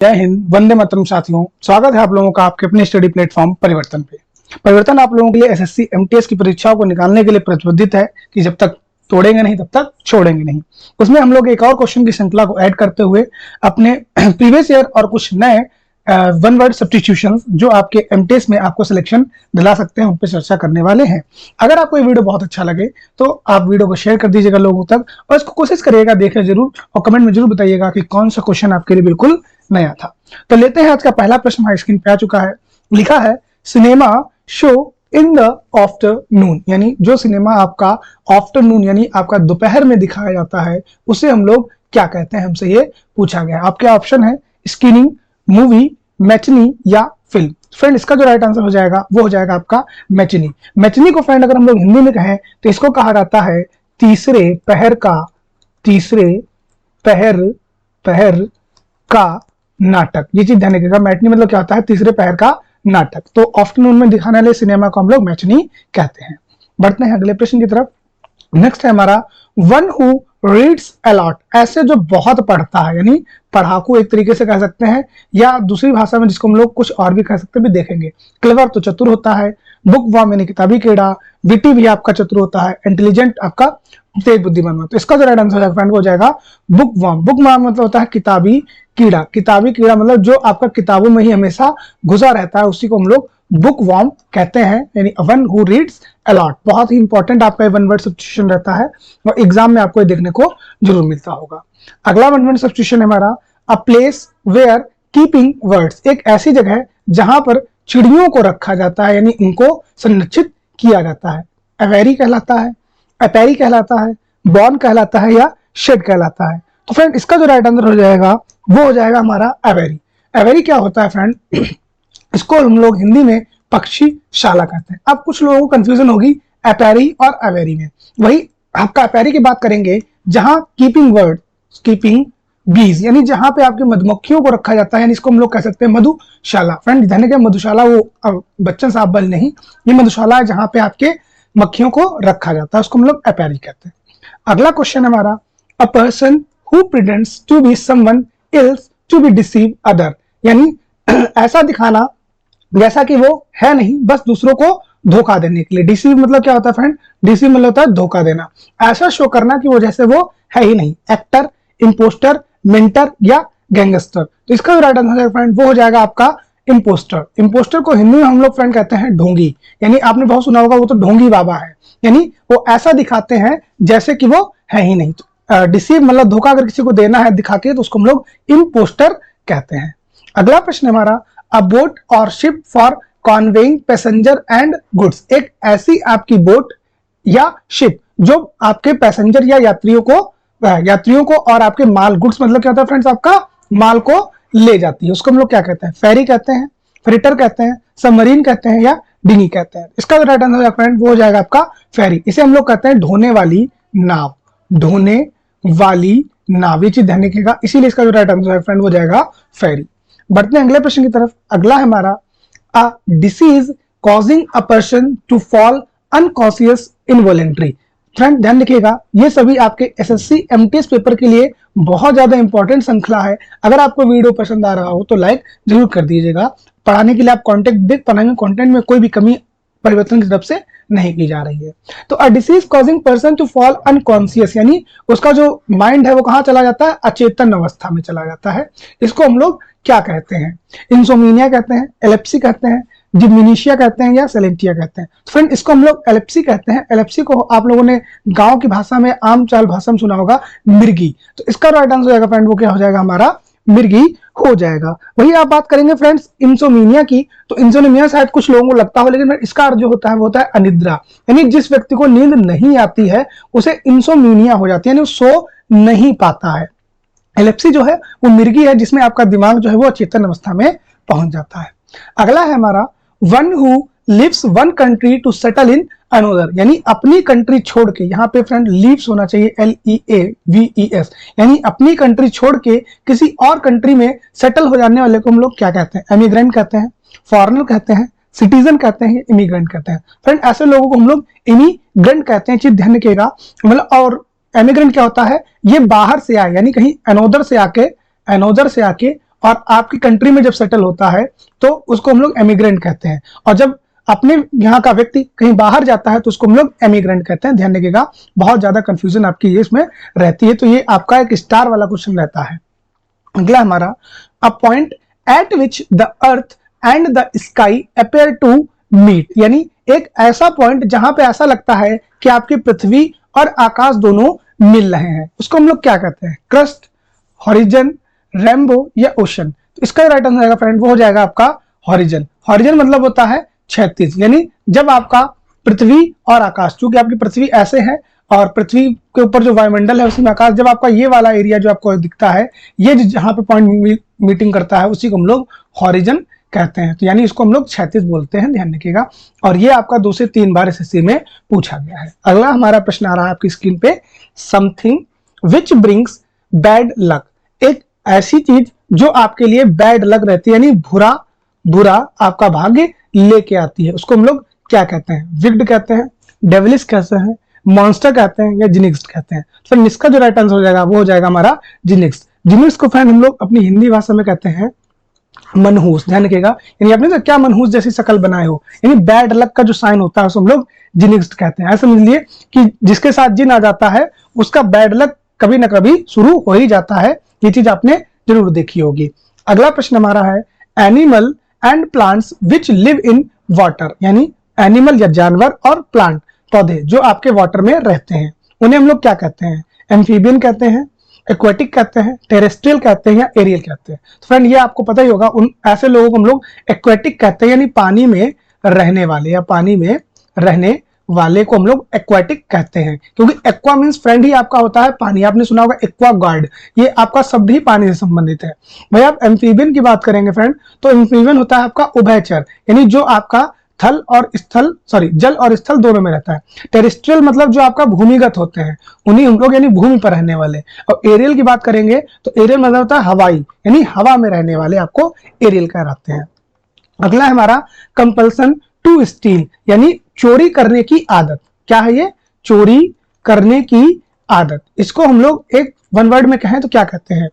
जय हिंद, वंदे मातरम साथियों। स्वागत है आप लोगों का आपके अपने स्टडी प्लेटफॉर्म परिवर्तन पे। परिवर्तन आप लोगों के लिए एसएससी एमटीएस की परीक्षाओं को निकालने के लिए प्रतिबद्ध है कि जब तक तोड़ेंगे नहीं तब तक छोड़ेंगे नहीं। उसमें हम लोग एक और क्वेश्चन की श्रृंखला को ऐड करते हुए अपने प्रीवियस ईयर और कुछ नए वन वर्ड सब्स्टिट्यूशन जो आपके एमटीएस में आपको सिलेक्शन दिला सकते हैं उन पर चर्चा करने वाले हैं। अगर आपको ये वीडियो बहुत अच्छा लगे तो आप वीडियो को शेयर कर दीजिएगा लोगों तक और इसको कोशिश करिएगा देखें जरूर और कमेंट में जरूर बताइएगा कि कौन सा क्वेश्चन आपके लिए बिल्कुल नया था। तो लेते हैं आज का पहला प्रश्न, हमारी स्क्रीन पे आ चुका है। लिखा है cinema show in the afternoon, यानी जो सिनेमा आपका आफ्टरनून यानी आपका दोपहर में दिखाया जाता है उसे हम लोग क्या कहते हैं, हमसे ये पूछा गया। आपके ऑप्शन है स्क्रीनिंग, मूवी, मैटनी या फिल्म। फ्रेंड इसका जो राइट आंसर हो जाएगा वो हो जाएगा आपका मैटनी। मैटनी को फ्रेंड अगर हम लोग हिंदी में कहें तो इसको कहा जाता है तीसरे पहर का नाटक। ये चीज ध्यान रखिएगा, मैटनी मतलब क्या होता है, तीसरे पहर का नाटक। तो आफ्टरनून में दिखाने वाले सिनेमा को हम लोग मैटनी कहते हैं। बढ़ते हैं अगले प्रश्न की तरफ। नेक्स्ट है हमारा वन हु रीड्स अलॉट, ऐसे जो बहुत पढ़ता है, यानी पढ़ाकू एक तरीके से कह सकते हैं, या दूसरी भाषा में जिसको हम लोग कुछ और भी कह सकते हैं भी देखेंगे। क्लेवर तो चतुर होता है, बुक वार्म यानी किताबी कीड़ा, विटी भी आपका चतुर होता है, इंटेलिजेंट आपका तेज बुद्धिमान। तो इसका जो राइट आंसर फ्रेंड हो जाएगा बुक वार्म। बुक वार्म मतलब होता है किताबी कीड़ा। किताबी कीड़ा मतलब जो आपका किताबों में ही हमेशा घुसा रहता है उसी को हम लोग बुक वार्म कहते हैं, यानी वन हु रीड्स अलॉट। बहुत ही इंपॉर्टेंट आपका वन वर्ड सब्स्टिट्यूशन रहता है और एग्जाम में आपको ये देखने को जरूर मिलता होगा। अगला वन वर्ड सब्स्टिट्यूशन है हमारा a place where keeping birds, एक ऐसी जगह है जहां पर चिड़ियों को रखा जाता है, यानी उनको संरक्षित किया जाता है। एवेरी कहलाता है, एपेरी कहलाता है, बॉर्न कहलाता है या शेड कहलाता है। तो फ्रेंड इसका जो राइट आंसर हो जाएगा वो हो जाएगा हमारा एवेरी। एवेरी क्या होता है फ्रेंड, इसको हम लोग हिंदी में पक्षीशाला कहते हैं। अब कुछ लोगों को कंफ्यूजन होगी एपेरी और एवेरी में। वही आपका एपेरी की बात करेंगे जहां कीपिंग वर्ड, कीपिंग बीज, यानी जहां पे आपके मधुमक्खियों को रखा जाता है, यानी इसको हम लोग कह सकते हैं मधुशाला। फ्रेंड ध्यान रखिए, मधुशाला वो बच्चन साहब बल नहीं, ये मधुशाला है जहां पे आपके मक्खियों को रखा जाता है, उसको हम लोग एपेरी कहते हैं। अगला क्वेश्चन है हमारा a person who pretends to be someone else to be deceive other, यानी ऐसा दिखाना जैसा कि वो है नहीं, बस दूसरों को धोखा देने के लिए। डिसीव मतलब क्या होता है फ्रेंड, डिसीव मतलब होता है धोखा देना। ऐसा शो करना कि वो जैसे वो है ही नहीं। एक्टर, इंपोस्टर, मेंटर या गैंगस्टर। तो इसका जो राइट आंसर है फ्रेंड वो हो जाएगा आपका इंपोस्टर। इंपोस्टर को हिंदी में हम लोग फ्रेंड कहते हैं ढोंगी, यानी आपने बहुत सुना होगा वो तो ढोंगी बाबा है, यानी वो ऐसा दिखाते हैं जैसे कि वो है ही नहीं। तो डिसीव मतलब धोखा अगर किसी को देना है दिखा के तो उसको हम लोग इंपोस्टर कहते हैं। अगला प्रश्न हमारा a boat or ship for conveying passenger and goods, एक ऐसी आपकी बोट या शिप जो आपके पैसेंजर या यात्रियों को और आपके माल, गुड्स मतलब क्या होता है फ्रेंड्स, आपका माल को ले जाती है, उसको हम लोग क्या कहते हैं, फेरी कहते हैं, फ्रिटर कहते हैं, सबमरीन कहते हैं या डिंगी कहते हैं। इसका जो राइट आंसर है फ्रेंड वो हो जाएगा आपका फेरी। इसे हम लोग कहते हैं ढोने वाली नाव, ढोने वाली नाव, ये चीज ध्यान रखिएगा, इसीलिए इसका जो राइट आंसर है फ्रेंड वो हो जाएगा फेरी। बढ़ते हैं अगले प्रश्न की तरफ। अगला है हमारा a disease causing a person to fall unconscious involuntary. Friend ध्यान रखिएगा, ये सभी आपके एसएससी एमटीएस पेपर के लिए बहुत ज्यादा इंपॉर्टेंट श्रृंखला है। अगर आपको वीडियो पसंद आ रहा हो तो लाइक जरूर कर दीजिएगा। पढ़ाने के लिए आप कंटेंट देख पाएंगे, कंटेंट में कोई भी कमी परिवर्तन की तरफ से नहीं की जा रही है। तो a disease causing person to fall unconscious, यानी उसका जो माइंड है वो कहाँ चला जाता है, अचेतन अवस्था में चला जाता है। इसको हम लोग क्या कहते हैं, इंसोमिनिया कहते हैं, एलेप्सी कहते हैं, डिमिनिशिया कहते हैं या सेलेंटिया कहते हैं। तो फ्रेंड इसको हम लोग एलेप्सी कहते हैं। एलेप्सी को आप लोगों ने गांव की भाषा में, आम चाल भाषा में सुना होगा मिर्गी। तो इसका राइट आंसर हो जाएगा फ्रेंड वो क्या हो जाएगा हमारा मिर्गी हो जाएगा। वही आप बात करेंगे फ्रेंड्स इंसोमिनिया की, तो इंसोमिनिया शायद कुछ लोगों को लगता हो, लेकिन इसका अर्थ जो होता है वो होता है अनिद्रा, यानी जिस व्यक्ति को नींद नहीं आती है उसे इंसोमिनिया हो जाती है, यानी सो नहीं पाता है। एलेप्सी जो है वो मिर्गी है जिसमें आपका दिमाग जो है वो अचेतन अवस्था में पहुंच जाता है। अगला है हमारा one who lives one country to settle in another, यानी अपनी कंट्री छोड़ के, यहाँ पे फ्रेंड लीव्स होना चाहिए, LEAVES, यानी अपनी कंट्री छोड़ के किसी और कंट्री में सेटल हो जाने वाले को हम लोग क्या कहते हैं, एमिग्रेंट कहते हैं, फॉरेनर कहते हैं, सिटीजन कहते हैं, इमिग्रेंट कहते हैं। फ्रेंड ऐसे लोगों को हम लोग इमिग्रेंट कहते हैं, चीज ध्यान रखिएगा। मतलब और एमिग्रेंट क्या होता है, ये बाहर से आए, यानी कहीं अनोदर से आके और आपकी कंट्री में जब सेटल होता है तो उसको हम लोग एमिग्रेंट कहते हैं, और जब अपने यहाँ का व्यक्ति कहीं बाहर जाता है तो उसको हम लोग एमिग्रेंट कहते हैं। ध्यान रखिएगा, बहुत ज्यादा कंफ्यूजन आपकी ये इसमें रहती है, तो ये आपका एक स्टार वाला क्वेश्चन रहता है। अगला हमारा, a point at which the earth and the sky appear to meet, यानी एक ऐसा पॉइंट जहां पे ऐसा लगता है कि आपकी पृथ्वी और आकाश दोनों मिल रहे हैं, उसको हम लोग क्या कहते हैं? क्रस्ट, हॉरिजन, रेनबो या ओशन। तो इसका राइट आंसर आएगा फ्रेंड, वो हो जाएगा आपका हॉरिजन। हॉरिजन मतलब होता है क्षैतिज, यानी जब आपका पृथ्वी और आकाश, चूंकि आपकी पृथ्वी ऐसे है और पृथ्वी के ऊपर जो वायुमंडल है उसमें आकाश, जब आपका ये वाला एरिया जो आपको दिखता है, ये जहां पे पॉइंट मीटिंग करता है उसी को हम लोग हॉरिजन कहते हैं। तो यानी इसको हम लोग क्षैतिज बोलते हैं, ध्यान रखिएगा। और ये आपका 2 से 3 बार एसएससी में पूछा गया है। अगला हमारा प्रश्न आ रहा है आपकी स्क्रीन पे, something which brings bad luck, एक ऐसी चीज जो आपके लिए बैड लक रहती है, यानी बुरा आपका भाग्य लेके आती है, उसको हम लोग क्या कहते हैं? विक्ड कहते हैं, डेविलिश कहते हैं, मॉन्स्टर कहते हैं या जिनिक्स कहते हैं। तो इसका जो राइट आंसर हो जाएगा वो हो जाएगा हमारा जिनिक्स। जिनिक्स को फ्रेंड हम लोग अपनी हिंदी भाषा में कहते हैं मनहूस। ध्यान रखिएगा, यानी आपने तो क्या मनहूस जैसी शक्ल बनाए हो, यानी बैड लक का जो साइन होता है उसको हम लोग जिनिक्स कहते हैं। ऐसा समझ लिए कि जिसके साथ जिन आ जाता है उसका बैड लक कभी ना कभी शुरू हो ही जाता है। ये चीज आपने जरूर देखी होगी। अगला प्रश्न हमारा है, animal and plants which live in water, यानी एनिमल या जानवर और प्लांट पौधे जो आपके वाटर में रहते हैं उन्हें हम लोग क्या कहते हैं? एम्फीबियन कहते हैं, एक्वेटिक कहते हैं, टेरेस्ट्रियल कहते हैं या एरियल कहते हैं। तो फ्रेंड ये आपको पता ही होगा, उन ऐसे लोगों को हम लोग एक्वेटिक कहते हैं, यानी पानी में रहने वाले या पानी में रहने वाले को हम लोग एक्वेटिक कहते हैं, क्योंकि एक्वा मींस फ्रेंड ही आपका होता है पानी। आपने सुना होगा एक्वा गार्ड, ये आपका शब्द ही पानी से संबंधित है। भाई आप एम्फीबियन की बात करेंगे फ्रेंड, तो एम्फीबियन होता है आपका उभयचर, यानी जो आपका जल और स्थल दोनों में रहता है। टेरेस्ट्रियल मतलब जो आपका भूमिगत होते हैं, उन्हीं हम लोग यानी भूमि पर रहने वाले। और एरियल की बात करेंगे तो एरियल मतलब होता है हवाई, यानी हवा में रहने वाले आपको एरियल कहलाते हैं। अगला हमारा, कंपल्सन टू स्टील, यानी चोरी करने की आदत। क्या है ये? चोरी करने की आदत। इसको हम लोग एक वन वर्ड में कहें तो क्या कहते हैं?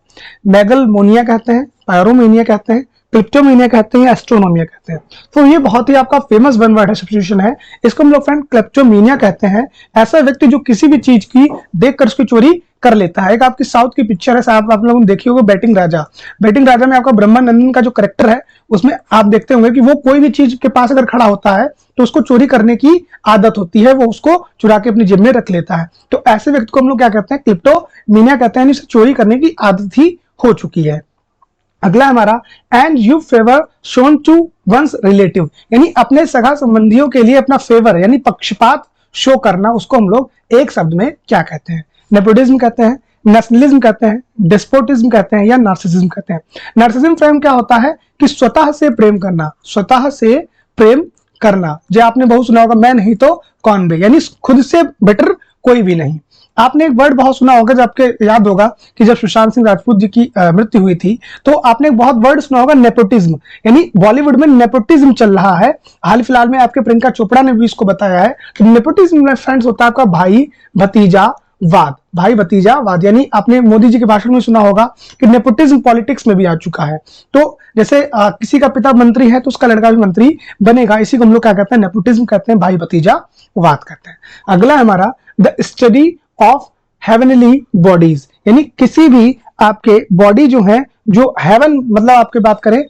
मेगलमोनिया कहते हैं, पायरोमेनिया कहते हैं, क्लिप्टोमेनिया कहते हैं या एस्ट्रोनोमिया कहते हैं। तो ये बहुत ही आपका फेमस वन वर्ड है, सब्स्टिट्यूशन है। इसको हम लोग फ्रेंड क्लिप्टोमेनिया कहते हैं। ऐसा व्यक्ति जो किसी भी चीज की देखकर उसकी चोरी कर लेता है। एक आपकी साउथ की पिक्चर है, साहब आप लोगों ने देखी होगी, बैटिंग राजा। बैटिंग राजा में आपका ब्रह्मानंदन का जो करेक्टर है उसमें आप देखते होंगे कि वो कोई भी चीज के पास अगर खड़ा होता है तो उसको चोरी करने की आदत होती है, वो उसको चुरा के अपनी जेब में रख लेता है। तो ऐसे व्यक्ति को हम लोग क्या कहते हैं? क्लिप्टोमेनिया कहते हैं, चोरी करने की आदत ही हो चुकी है। अगला हमारा, undue favour shown to one's relative, यानी अपने सगा संबंधियों के लिए अपना फेवर यानी पक्षपात शो करना, उसको हम लोग एक शब्द में क्या कहते हैं? नेपोटिज्म कहते हैं, नेशनलिज्म कहते हैं, डेस्पोटिज्म कहते हैं या नार्सिसिज्म कहते हैं। नार्सिसिज्म फ्रेंड क्या होता है कि स्वतः से प्रेम करना, स्वतः से प्रेम करना। जो आपने बहुत सुना होगा, मैं नहीं तो कौन बे, यानी खुद से बेटर कोई भी नहीं। आपने एक वर्ड बहुत सुना होगा, जब आपके याद होगा कि जब सुशांत सिंह राजपूत जी की मृत्यु हुई थी तो आपने एक बहुत वर्ड सुना होगा, नेपोटिज्म, यानी बॉलीवुड में नेपोटिज्म चल रहा है। हाल फिलहाल में आपके प्रियंका चोपड़ा ने भी इसको बताया है कि नेपोटिज्म में फ्रेंड्स होता है आपका भाई भतीजावाद। भाई भतीजावाद, यानी आपने मोदी जी के भाषण में सुना होगा कि नेपोटिज्म पॉलिटिक्स में भी आ चुका है। तो जैसे किसी का पिता मंत्री है तो उसका लड़का भी मंत्री बनेगा, इसी को हम लोग क्या कहते हैं? नेपोटिज्म कहते हैं, भाई भतीजावाद कहते हैं। अगला हमारा, the study of heavenly bodies, यानी किसी भी आपके बॉडी जो है, जो हेवन मतलब आपके बात करें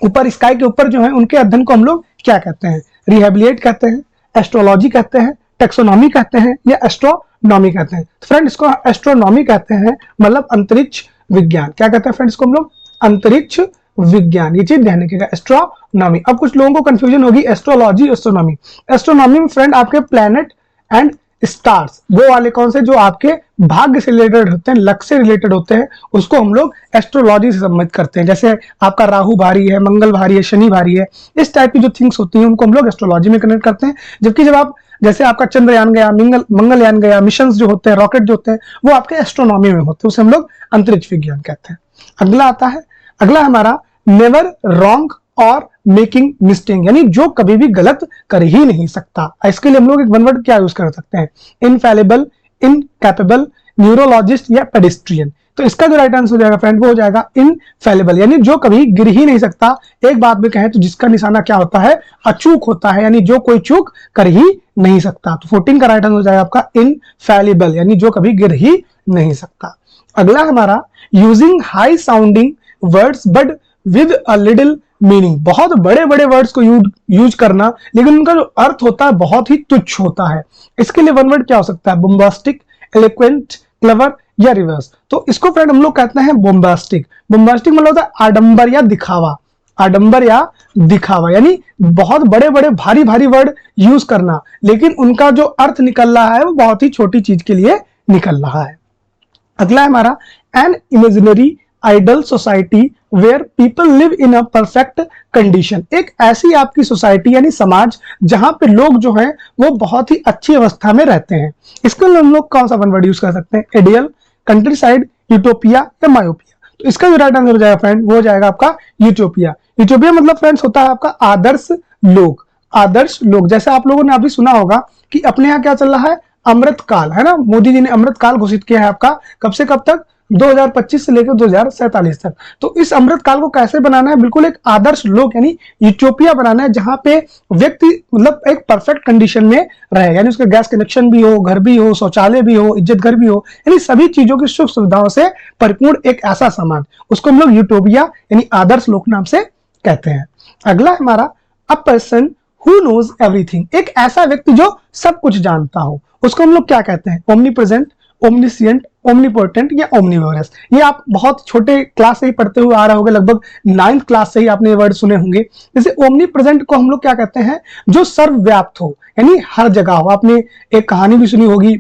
ऊपर स्काई के ऊपर जो है, उनके अध्ययन को हम लोग क्या कहते हैं? रिहेबिलिएट कहते हैं, एस्ट्रोलॉजी कहते हैं, टेक्सोनॉमी कहते हैं या एस्ट्रोनॉमी कहते हैं। तो फ्रेंड इसको एस्ट्रोनॉमी कहते हैं, मतलब अंतरिक्ष विज्ञान। क्या कहते हैं फ्रेंड इसको हम लोग? अंतरिक्ष विज्ञान। ये चीज ध्यान रखिएगा, एस्ट्रोनॉमी। अब कुछ लोगों को कंफ्यूजन होगी एस्ट्रोलॉजी एस्ट्रोनॉमी। एस्ट्रोनॉमी में फ्रेंड आपके प्लैनेट एंड स्टार्स, वो वाले कौन से जो आपके भाग्य से रिलेटेड होते हैं, लक से रिलेटेड होते हैं, उसको हम लोग एस्ट्रोलॉजी से संबंधित करते हैं। जैसे आपका राहु भारी है, मंगल भारी है, शनि भारी है, इस टाइप की जो थिंग्स होती हैं उनको हम लोग एस्ट्रोलॉजी में कनेक्ट करते हैं। जबकि जब आप जैसे आपका चंद्रयान गया, मंगलयान गया, मिशन जो होते हैं, रॉकेट जो होते हैं, वो आपके एस्ट्रोनॉमी में होते हैं, उसे हम लोग अंतरिक्ष विज्ञान कहते हैं। अगला आता है, अगला हमारा, नेवर रॉन्ग और मेकिंग मिस्टेक, यानी जो कभी भी गलत कर ही नहीं सकता। इसके लिए हम लोग एक वन वर्ड क्या यूज कर सकते हैं? इनफैलिबल, इनकैपेबल, न्यूरोलॉजिस्ट या पेडिस्ट्रियन। तो इसका जो राइट आंसर हो जाएगा फ्रेंड वो हो जाएगा इनफेलिबल, यानी जो कभी गिर ही नहीं सकता। एक बात में कहें तो जिसका निशाना क्या होता है, अचूक होता है, यानी जो कोई चूक कर ही नहीं सकता। तो 14 का राइट आंसर हो जाएगा आपका इनफेलिबल, यानी जो कभी गिर ही नहीं सकता। अगला हमारा using high sounding words but with a little meaning, बहुत बड़े बड़े वर्ड्स को यूज करना लेकिन उनका जो अर्थ होता है बहुत ही तुच्छ होता है। इसके लिए वन वर्ड क्या हो सकता है, बोम्बास्टिक, एलोक्वेंट, क्लेवर या रिवर्स। तो इसको फ्रेंड हम लोग कहते हैं बोम्बास्टिक। बोम्बास्टिक मतलब होता है आडंबर या दिखावा, आडंबर या दिखावा, यानी बहुत बड़े बड़े भारी भारी वर्ड यूज करना लेकिन उनका जो अर्थ निकल रहा है वो बहुत ही छोटी चीज के लिए निकल रहा है। अगला है हमारा an imaginary ideal society where people live in a perfect condition, एक ऐसी आपकी सोसाइटी यानी समाज जहां पे लोग जो हैं वो बहुत ही अच्छी अवस्था में रहते हैं। इसके लिए हम लोग कौन सा वन वर्ड यूज कर सकते हैं, आइडियल, कंट्री साइड, यूटोपिया या मायोपिया। तो इसका जो राइट आंसर हो जाएगा फ्रेंड वो हो जाएगा आपका यूटोपिया। यूटोपिया मतलब फ्रेंड्स होता है आपका आदर्श लोग, आदर्श लोग। जैसे आप लोगों ने अभी सुना होगा कि अपने यहाँ क्या चल रहा है, अमृत काल, है ना, मोदी जी ने अमृत काल घोषित किया है आपका, कब से कब तक, 2025 से लेकर 2047 तक। तो इस अमृत काल को कैसे बनाना है, बिल्कुल एक आदर्श लोक यानी यूटोपिया बनाना है जहां पे व्यक्ति मतलब एक परफेक्ट कंडीशन में रहे, यानी उसका गैस कनेक्शन भी हो, घर भी हो, शौचालय भी हो, इज्जत घर भी हो, यानी सभी चीजों की सुख सुविधाओं से परिपूर्ण एक ऐसा समाज, उसको हम लोग यूटोपिया यानी आदर्श लोक नाम से कहते हैं। अगला हमारा a person who knows everything, एक ऐसा व्यक्ति जो सब कुछ जानता हो, उसको हम लोग क्या कहते हैं, ओमनी प्रेजेंट, ओमनीसिएंट, ओमनीपोटेंट या ओमनीवोरस। ये आप बहुत छोटे क्लास से ही पढ़ते हुए आ रहे होंगे, लगभग 9th क्लास से ही आपने ये वर्ड सुने होंगे। जैसे ओमनी प्रेजेंट को हम लोग क्या कहते हैं, जो सर्वव्याप्त हो, यानी हर जगह हो। आपने एक कहानी भी सुनी होगी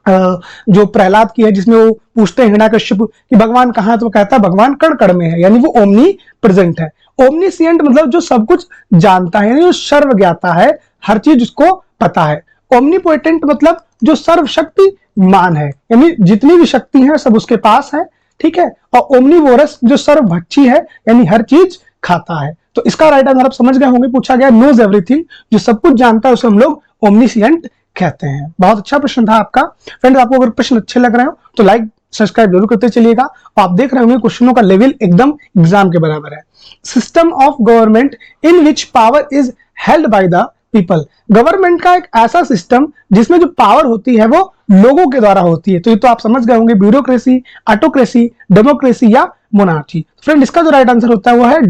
जो प्रहलाद की है, जिसमें वो पूछते हैं हिरण्यकश्यप कि भगवान कहाँ है, तो वो कहता है भगवान कण कण में है, यानी वो ओमनी प्रेजेंट है। ओमनीसिएंट मतलब जो सब कुछ जानता है, यानी जो सर्वज्ञाता है, हर चीज उसको पता है। ओमनीपोटेंट मतलब जो सर्वशक्तिमान है, यानी जितनी भी शक्ति है सब उसके पास है, ठीक है। और ओमनीवोरस जो सर्वभक्षी है, यानी हर चीज खाता है। तो इसका राइट आंसर आप समझ गए होंगे, पूछा गया नोज एवरीथिंग, जो सब कुछ जानता है उसे हम लोग ओमनीसिएंट कहते हैं। बहुत अच्छा प्रश्न था आपका। फ्रेंड्स, आपको अगर प्रश्न अच्छे लग रहे हो तो लाइक सब्सक्राइब जरूर करते चलिएगा। और आप देख रहे होंगे क्वेश्चनों का लेवल एकदम एग्जाम के बराबर है। System of government in which power is held by the people, government का एक ऐसा सिस्टम जिसमें जो पावर होती है वो लोगों के द्वारा होती है। तो ये तो आप समझ गए होंगे, ब्यूरोक्रेसी, ऑटोक्रेसी, डेमोक्रेसी या मोनार्ची। फ्रेंड, इसका जो राइट आंसर होता है वो है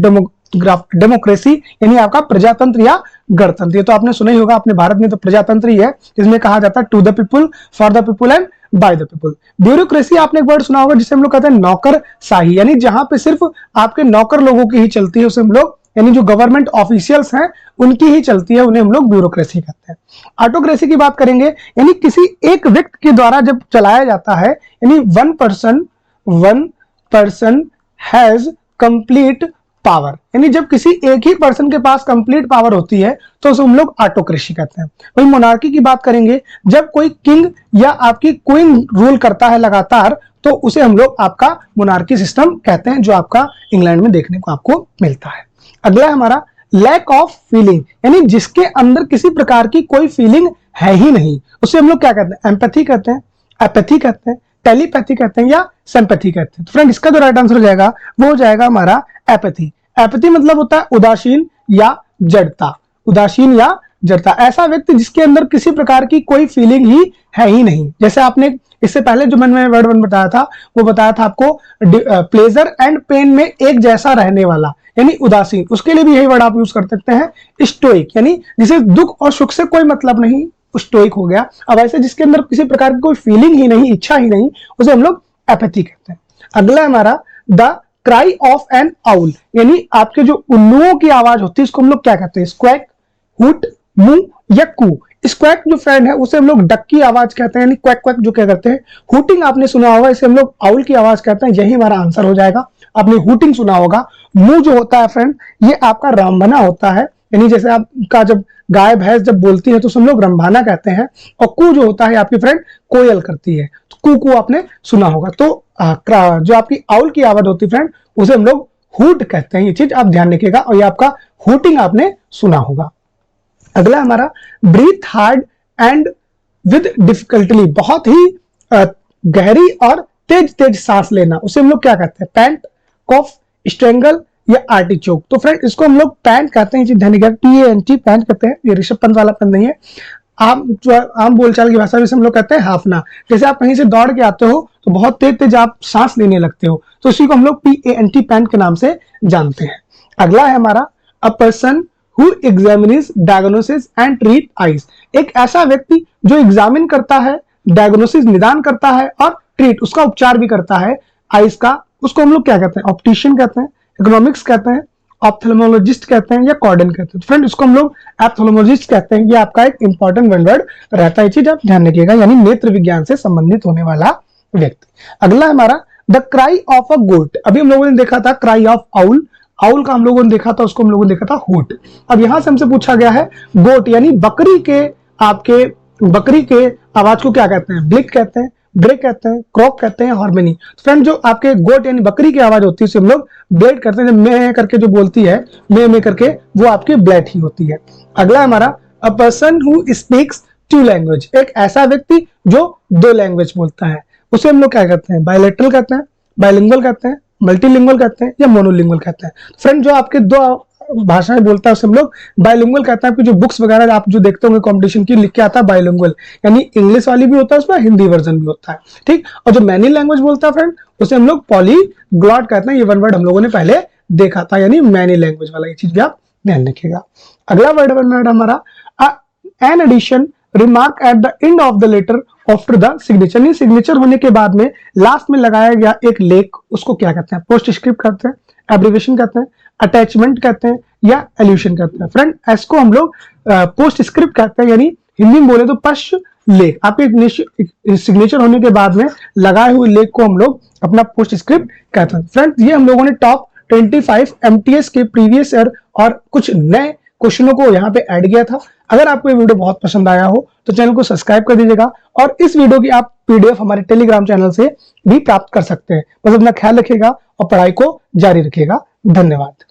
डेमोक्रेसी, यानी आपका प्रजातंत्र या गणतंत्र। ये तो आपने सुना ही होगा, अपने भारत में तो प्रजातंत्र ही है, जिसमें कहा जाता है to the people, for the people and by the people. Bureaucracy आपने एक वर्ड सुना होगा जिसे हम लोग कहते हैं नौकरशाही, यानी जहां पे सिर्फ आपके नौकर लोगों की ही चलती है, उसे हम लोग यानी जो गवर्नमेंट ऑफिशियल्स हैं उनकी ही चलती है, उन्हें हम लोग ब्यूरोक्रेसी कहते हैं। ऑटोक्रेसी की बात करेंगे, यानी किसी एक व्यक्ति के द्वारा जब चलाया जाता है, यानी one person has complete power, यानी जब किसी एक ही पर्सन के पास कंप्लीट पावर होती है तो उसे हम लोग ऑटोक्रेसी कहते हैं। वही मोनार्की की बात करेंगे, जब कोई किंग या आपकी क्वीन रूल करता है लगातार तो उसे हम लोग आपका मोनार्की सिस्टम कहते हैं, जो आपका इंग्लैंड में देखने को आपको मिलता है। अगला हमारा लैक ऑफ फीलिंग, यानी जिसके अंदर किसी प्रकार की कोई फीलिंग है ही नहीं, उसे हम लोग क्या कहते हैं, एम्पैथी कहते हैं, एपैथी कहते हैं, टेलीपैथी कहते हैं या सिंपैथी कहते हैं। तो फ्रेंड, इसका जो राइट आंसर हो जाएगा वो हो जाएगा हमारा एपैथी। एपैथी मतलब होता है उदासीन या जड़ता, उदासीन या जड़ता, ऐसा व्यक्ति जिसके अंदर किसी प्रकार की कोई फीलिंग ही है ही नहीं। जैसे आपने इससे पहले जो मैंने वर्ड वन बताया था वो बताया था आपको प्लेजर एंड पेन में एक जैसा रहने वाला, यानी उदासीन, उसके लिए भी यही वर्ड आप यूज कर सकते हैं स्टोइक, यानी जिसे दुख और सुख से कोई मतलब नहीं, स्टोइक हो गया। अब ऐसे जिसके अंदर किसी प्रकार की कोई फीलिंग ही नहीं, इच्छा ही नहीं, उसे हम लोग एपैथी कहते हैं। अगला हमारा the cry of N owl, यानी आपके जो उल्लुओं की आवाज होती है इसको हम लोग क्या कहते हैं, स्क्वैक, हुट, मू या कू। स्क्वैक जो फ्रेंड है उसे हम लोग डक की आवाज कहते हैं, यानी क्वैक क्वैक जो क्या करते हैं। हुटिंग आपने सुना होगा, इसे हम लोग आउल की आवाज कहते हैं, यही हमारा आंसर हो जाएगा। आपने हुटिंग सुना होगा। मू जो होता है फ्रेंड, ये आपका रंभना होता है, यानी जैसे आपका जब गाय भैंस जब बोलती है तो हम लोग रंभाना कहते हैं। और कू जो होता है आपकी फ्रेंड कोयल करती है, तो कू कू आपने सुना होगा। तो जो आपकी आउल की आवाज होती है फ्रेंड उसे हम लोग हुट कहते हैं, ये चीज आप ध्यान रखिएगा। और ये आपका हुटिंग आपने सुना होगा। अगला हमारा breathe hard and with difficulty, बहुत ही गहरी और तेज तेज सांस लेना, उसे हम लोग क्या कहते हैं? पैंट, कॉफ, स्ट्रेंगल या आर्टिचोक। तो फ्रेंड इसको हम लोग पैंट कहते हैं, ध्यान रखिएगा, PANT पैंट कहते हैं। ये ऋषभ पंत वाला पेन नहीं है, आम बोलचाल की भाषा में हम लोग कहते हैं हाफना। जैसे आप कहीं से दौड़ के आते हो तो बहुत तेज तेज आप सांस लेने लगते हो, तो इसी को हम लोग PANT पैंट के नाम से जानते हैं। अगला है हमारा a person who examines, diagnosis and treat eyes. एक ऐसा व्यक्ति जो एग्जामिन करता है, डायग्नोसिस निदान करता है और ट्रीट उसका उपचार भी करता है आइज का, उसको हम लोग क्या कहते हैं? ऑप्टिशियन कहते हैं, इकोनॉमिक्स कहते हैं, ऑप्थेल्मोलॉजिस्ट कहते हैं या कॉर्डन कहते हैं। फ्रेंड इसको हम लोग ऑप्थेल्मोलॉजिस्ट कहते हैं। ये आपका एक इंपॉर्टेंट वर्ड रहता है, चीज आप ध्यान रखिएगा, यानी नेत्र विज्ञान से संबंधित होने वाला व्यक्ति। अगला हमारा द क्राई ऑफ अ गोट। अभी हम लोगों ने देखा था क्राई ऑफ आउल, आउल का हम लोगों ने देखा था, उसको हम लोगों ने देखा था हूट। अब यहां से हमसे पूछा गया है गोट यानी बकरी के, आपके बकरी के आवाज को क्या कहते हैं? ब्लिक कहते हैं, ब्रेक कहते हैं, क्रॉक कहते हैं, हार्मनी। फ्रेंड जो आपके गोट यानी बकरी की आवाज होती है उसे हम लोग ब्लेड करते हैं, जब मैं करके जो बोलती है मैं करके, वो आपकी ब्लेड ही होती है। अगला हमारा a person who speaks 2 language. एक ऐसा व्यक्ति जो 2 लैंग्वेज बोलता है, उसे हम लोग क्या कहते हैं? बायलैटरल कहते हैं, बायलिंगुअल कहते हैं, मल्टीलिंगुअल कहते हैं या मोनोलिंगुअल कहते हैं। फ्रेंड जो आपके 2 भाषाएं बोलता है उसे हम लोग बायलिंगुअल कहते हैं। आपकी जो बुक्स वगैरह आप जो देखते होंगे कंपटीशन की, लिख के आता है बायलिंगुअल, यानी इंग्लिश वाली भी होता है, उसमें हिंदी वर्जन भी होता है, ठीक। और जो मैनी लैंग्वेज बोलता है फ्रेंड, उसे हम लोग पॉलीग्लॉट कहते हैं। ये वर्ड हम लोगों ने पहले देखा था, यानी मैनी लैंग्वेज वाला, ये चीज भी आप ध्यान रखिएगा। अगला वर्ड हमारा an addition remark at the end of the letter after the signature. Signature होने के बाद में लास्ट में लगाया गया एक लेख, उसको क्या कहते हैं? पोस्टस्क्रिप्ट कहते हैं, एब्रिविएशन कहते हैं, अटैचमेंट कहते हैं या एल्यूशन कहते हैं। फ्रेंड इसको हम लोग पोस्टस्क्रिप्ट कहते हैं, यानी हिंदी में बोले तो पश्च लेख। आपके सिग्नेचर होने के बाद में लगाए हुए लेख को हम लोग अपना पोस्टस्क्रिप्ट कहते हैं। फ्रेंड ये हम लोगों ने टॉप 25 MTS के प्रीवियस ईयर और कुछ नए क्वेश्चनों को यहाँ पे ऐड किया था। अगर आपको ये वीडियो बहुत पसंद आया हो तो चैनल को सब्सक्राइब कर दीजिएगा, और इस वीडियो की आप PDF हमारे टेलीग्राम चैनल से भी प्राप्त कर सकते हैं। बस अपना ख्याल रखिएगा और पढ़ाई को जारी रखिएगा। धन्यवाद।